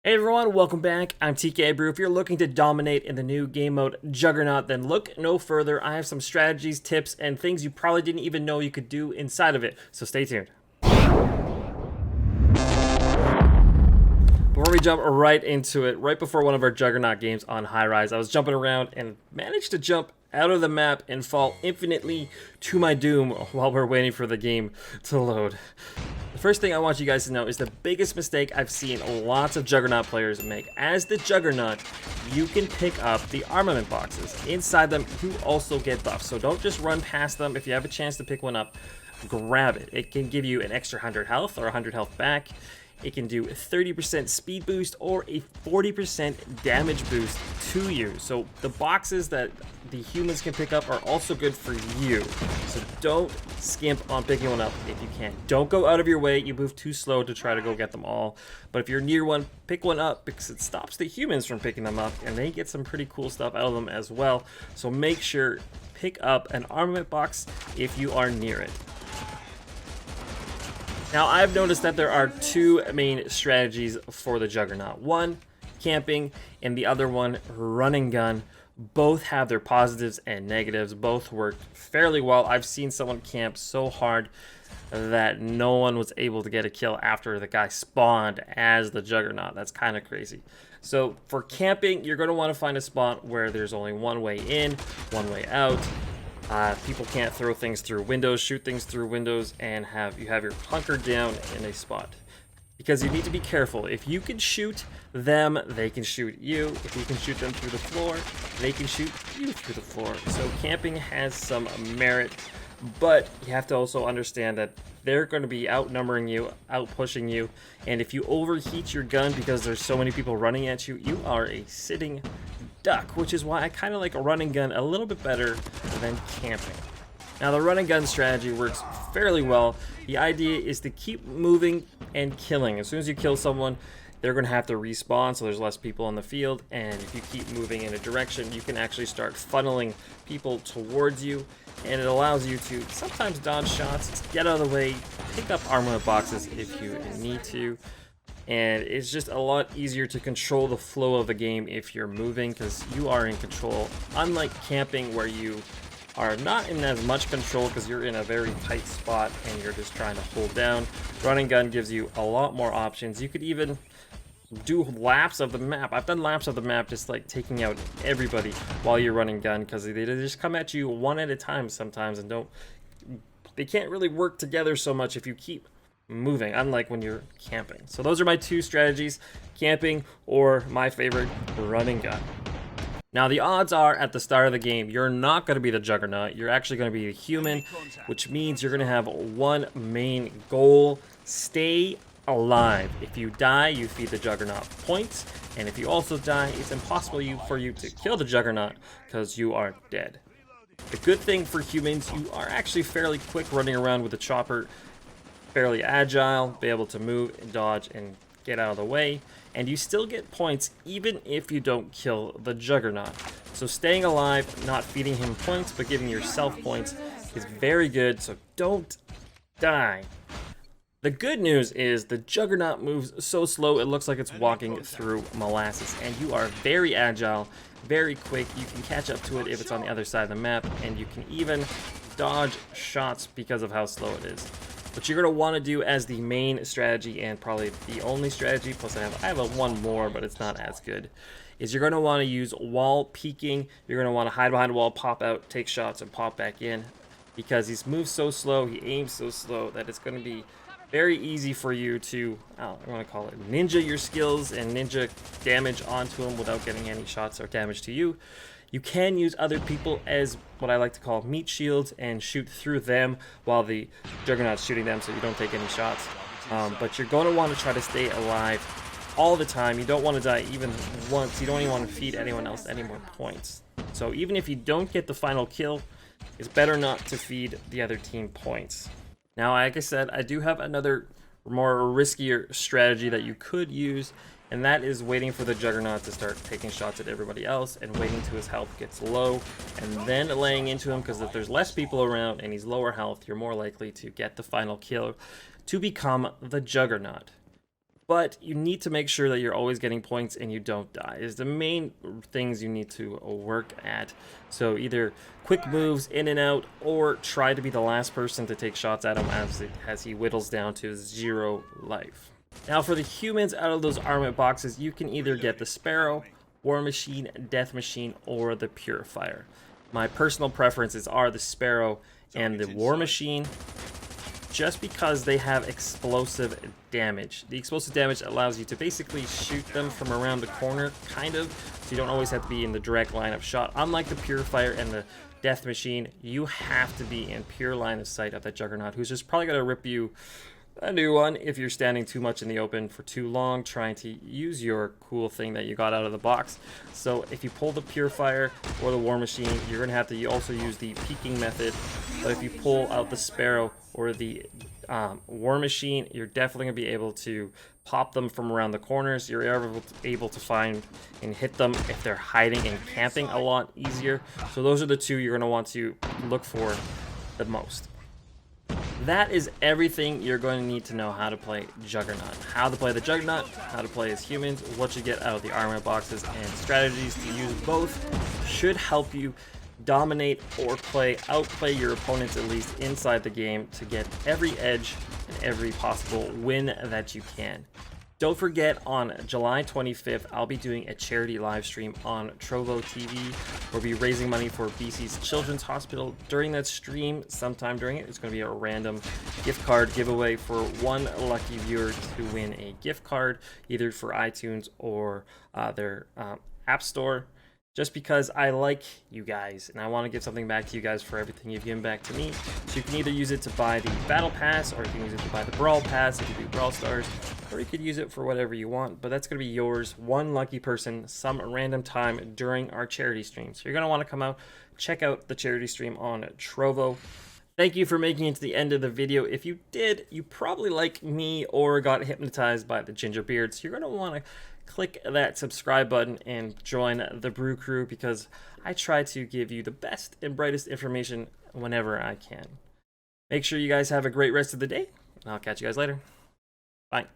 Hey everyone, welcome back. I'm TKA Brew. If you're looking to dominate in the new game mode Juggernaut, then look no further. I have some strategies, tips, and things you probably didn't even know you could do inside of it, so stay tuned. Before we jump right into it, right before one of our Juggernaut games on High Rise, I was jumping around and managed to jump out of the map and fall infinitely to my doom while we're waiting for the game to load. The first thing I want you guys to know is the biggest mistake I've seen lots of Juggernaut players make. As the Juggernaut, you can pick up the armament boxes. Inside them, you also get buffs, so don't just run past them. If you have a chance to pick one up, grab it. It can give you an extra 100 health or 100 health back. It can do a 30% speed boost or a 40% damage boost to you. So the boxes that the humans can pick up are also good for you. So don't skimp on picking one up if you can. Don't go out of your way. You move too slow to try to go get them all. But if you're near one, pick one up because it stops the humans from picking them up and they get some pretty cool stuff out of them as well. So make sure pick up an armament box if you are near it. Now, I've noticed that there are two main strategies for the Juggernaut. One, camping, and the other one, run and gun. Both have their positives and negatives. Both work fairly well. I've seen someone camp so hard that no one was able to get a kill after the guy spawned as the Juggernaut. That's kind of crazy. So for camping, you're going to want to find a spot where there's only one way in, one way out. People can't throw things through windows, shoot things through windows, and you have your hunkered down in a spot. Because you need to be careful. If you can shoot them, they can shoot you. If you can shoot them through the floor, they can shoot you through the floor. So camping has some merit, but you have to also understand that they're going to be outnumbering you, out-pushing you, and if you overheat your gun because there's so many people running at you, you are a sitting duck, which is why I kind of like a run and gun a little bit better than camping. Now the run and gun strategy works fairly well. The idea is to keep moving and killing. As soon as you kill someone, they're going to have to respawn, so there's less people on the field, and if you keep moving in a direction, you can actually start funneling people towards you, and it allows you to sometimes dodge shots, get out of the way, pick up armament boxes if you need to, and it's just a lot easier to control the flow of the game if you're moving, because you are in control, unlike camping where you are not in as much control because you're in a very tight spot and you're just trying to hold down. Run and gun gives you a lot more options. You could even do laps of the map. I've done laps of the map just like taking out everybody while you're running gun because they just come at you one at a time sometimes and they can't really work together so much if you keep moving, unlike when you're camping. So those are my two strategies, camping or my favorite, run and gun. Now the odds are at the start of the game, you're not going to be the Juggernaut, you're actually going to be a human, which means you're going to have one main goal: stay alive. If you die, you feed the Juggernaut points, and if you also die, it's impossible for you to kill the Juggernaut because you are dead. The good thing for humans, you are actually fairly quick running around with the chopper, fairly agile, be able to move and dodge and get out of the way, and you still get points even if you don't kill the Juggernaut. So staying alive, not feeding him points, but giving yourself points is very good, so don't die. The good news is the Juggernaut moves so slow it looks like it's walking through molasses, and you are very agile, very quick. You can catch up to it if it's on the other side of the map, and you can even dodge shots because of how slow it is. What you're going to want to do as the main strategy, and probably the only strategy, plus I have one more, but it's not as good, is you're going to want to use wall peeking. You're going to want to hide behind a wall, pop out, take shots, and pop back in, because he moves so slow, he aims so slow, that it's going to be very easy for you to, I want to call it ninja your skills and ninja damage onto him without getting any shots or damage to you. You can use other people as what I like to call meat shields and shoot through them while the Juggernaut's shooting them so you don't take any shots. But you're going to want to try to stay alive all the time. You don't want to die even once. You don't even want to feed anyone else any more points. So even if you don't get the final kill, it's better not to feed the other team points. Now, like I said, I do have another more riskier strategy that you could use, and that is waiting for the Juggernaut to start taking shots at everybody else and waiting till his health gets low and then laying into him, because if there's less people around and he's lower health, you're more likely to get the final kill to become the Juggernaut. but you need to make sure that you're always getting points and you don't die is the main things you need to work at. So either quick moves in and out, or try to be the last person to take shots at him as he whittles down to 0 life. Now for the humans out of those armament boxes, you can either get the Sparrow, War Machine, Death Machine, or the Purifier. My personal preferences are the Sparrow and the War Machine, just because they have explosive damage. The explosive damage allows you to basically shoot them from around the corner, kind of, so you don't always have to be in the direct line of shot. Unlike the Purifier and the Death Machine, you have to be in pure line of sight of that Juggernaut, who's just probably going to rip you a new one if you're standing too much in the open for too long trying to use your cool thing that you got out of the box. So if you pull the Purifier or the War Machine, you're going to have to also use the peeking method. But if you pull out the Sparrow or the War Machine, you're definitely going to be able to pop them from around the corners. You're able to find and hit them if they're hiding and camping a lot easier. So those are the two you're going to want to look for the most. That is everything you're going to need to know how to play Juggernaut. How to play the Juggernaut, how to play as humans, what you get out of the armor boxes, and strategies to use both should help you dominate or outplay your opponents, at least inside the game, to get every edge and every possible win that you can. Don't forget, on July 25th, I'll be doing a charity live stream on Trovo TV. We'll be raising money for BC's Children's Hospital. During that stream, sometime during it, it's going to be a random gift card giveaway for one lucky viewer to win a gift card, either for iTunes or their App Store. Just because I like you guys and I want to give something back to you guys for everything you've given back to me. So you can either use it to buy the Battle Pass, or you can use it to buy the Brawl Pass if you do Brawl Stars, or you could use it for whatever you want. But that's going to be yours, one lucky person, some random time during our charity stream. So you're going to want to come out, check out the charity stream on Trovo. Thank you for making it to the end of the video. If you did, you probably like me or got hypnotized by the ginger beard. So you're going to want to click that subscribe button and join the Brew Crew, because I try to give you the best and brightest information whenever I can. Make sure you guys have a great rest of the day, and I'll catch you guys later. Bye.